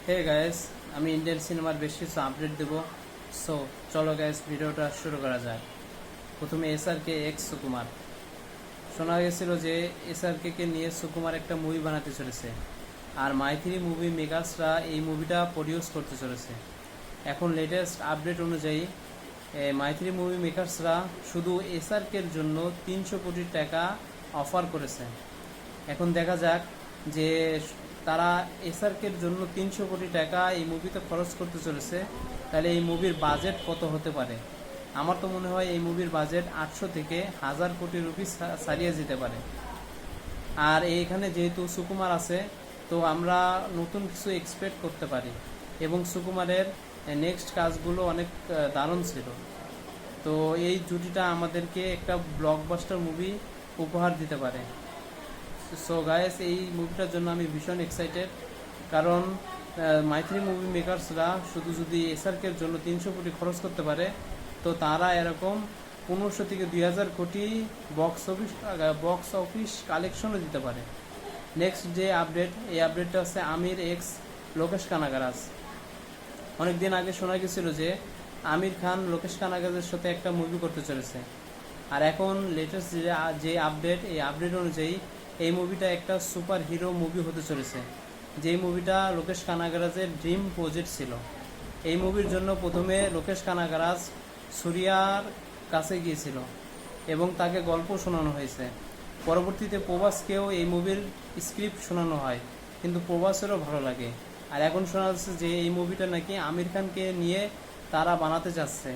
Hey guys, আমি Indian সিনেমার বেশ কিছু আপডেট দেব। সো চলো গাইস, ভিডিওটা শুরু করা যায়। প্রথমে এসআরকে এক্স সুকুমার। শোনা গেছিল যে এসআরকে কে নিয়ে সুকুমার একটা মুভি বানাতে চলেছে, আর মাইথিলি মুভি মেকার্সরা এই মুভিটা প্রডিউস করতে চলেছে। এখন লেটেস্ট আপডেট অনুযায়ী মাইথিলি মুভি মেকার্সরা শুধু এসআরকের জন্য 300 কোটি টাকা অফার করেছে। এখন দেখা যাক যে তারা এসআরকের জন্য 300 কোটি টাকা এই মুভিতে খরচ করতে চলেছে, তাহলে এই মুভির বাজেট কত হতে পারে। আমার তো মনে হয় এই মুভির বাজেট 800 থেকে 1000 কোটি রুপি ছাড়িয়ে যেতে পারে। আর এইখানে যেহেতু সুকুমার আছে, তো আমরা নতুন কিছু এক্সপেক্ট করতে পারি, এবং সুকুমারের নেক্সট কাজগুলো অনেক দারুণ ছিল। তো এই জুটিটা আমাদেরকে একটা ব্লকবাস্টার মুভি উপহার দিতে পারে। সো গাইস, এই মুভিটার জন্য আমি ভীষণ এক্সাইটেড, কারণ মাইথিলি মুভি মেকার্সরা শুধু যদি এসআরকের জন্য 300 কোটি খরচ করতে পারে, তো তারা এরকম 1500 থেকে 2000 কোটি বক্স অফিস কালেকশনও দিতে পারে। নেক্সট যে আপডেট, এই আপডেটটা হচ্ছে আমির এক্স লোকেশ কানাগারাজ। অনেকদিন আগে শোনা গেছিল যে আমির খান লোকেশ কানাগারাজের সাথে একটা মুভি করতে চলেছে, আর এখন লেটেস্ট যে আপডেট, এই আপডেট অনুযায়ী এই মুভিটা একটা সুপার হিরো মুভি হতে চলেছে, যেই মুভিটা লোকেশ কানাগরাজের ড্রিম প্রজেক্ট ছিল। এই মুভির জন্য প্রথমে লোকেশ কানাগরাজ সুরিয়ার কাছে গিয়েছিল এবং তাকে গল্প শোনানো হয়েছে। পরবর্তীতে প্রভাসকেও এই মুভির স্ক্রিপ্ট শোনানো হয়, কিন্তু প্রভাসেরও ভালো লাগে। আর এখন শোনা যাচ্ছে যে এই মুভিটা নাকি আমির খানকে নিয়ে তারা বানাতে চাচ্ছে।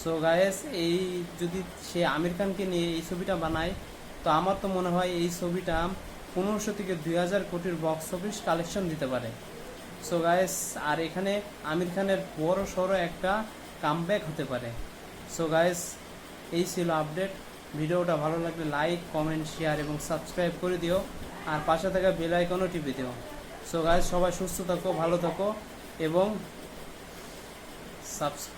সো গায়েস, এই যদি সে আমির খানকে নিয়ে এই ছবিটা বানায়, তো আমার তো মনে হয় এই ছবিটা 1500 থেকে 2000 কোটির বক্স অফিস কালেকশন দিতে পারে। সো গাইস, আর এখানে আমির খানের বড় সড়ো একটা কামব্যাক হতে পারে। সো গাইস, এই ছিল আপডেট। ভিডিওটা ভালো লাগলে লাইক, কমেন্ট, শেয়ার এবং সাবস্ক্রাইব করে দিও, আর পাশে থাকা বেল আইকনও টিপে দিও। সো গাইস, সবাই সুস্থ থাকো, ভালো থাকো এবং সাবস্ক্রাইব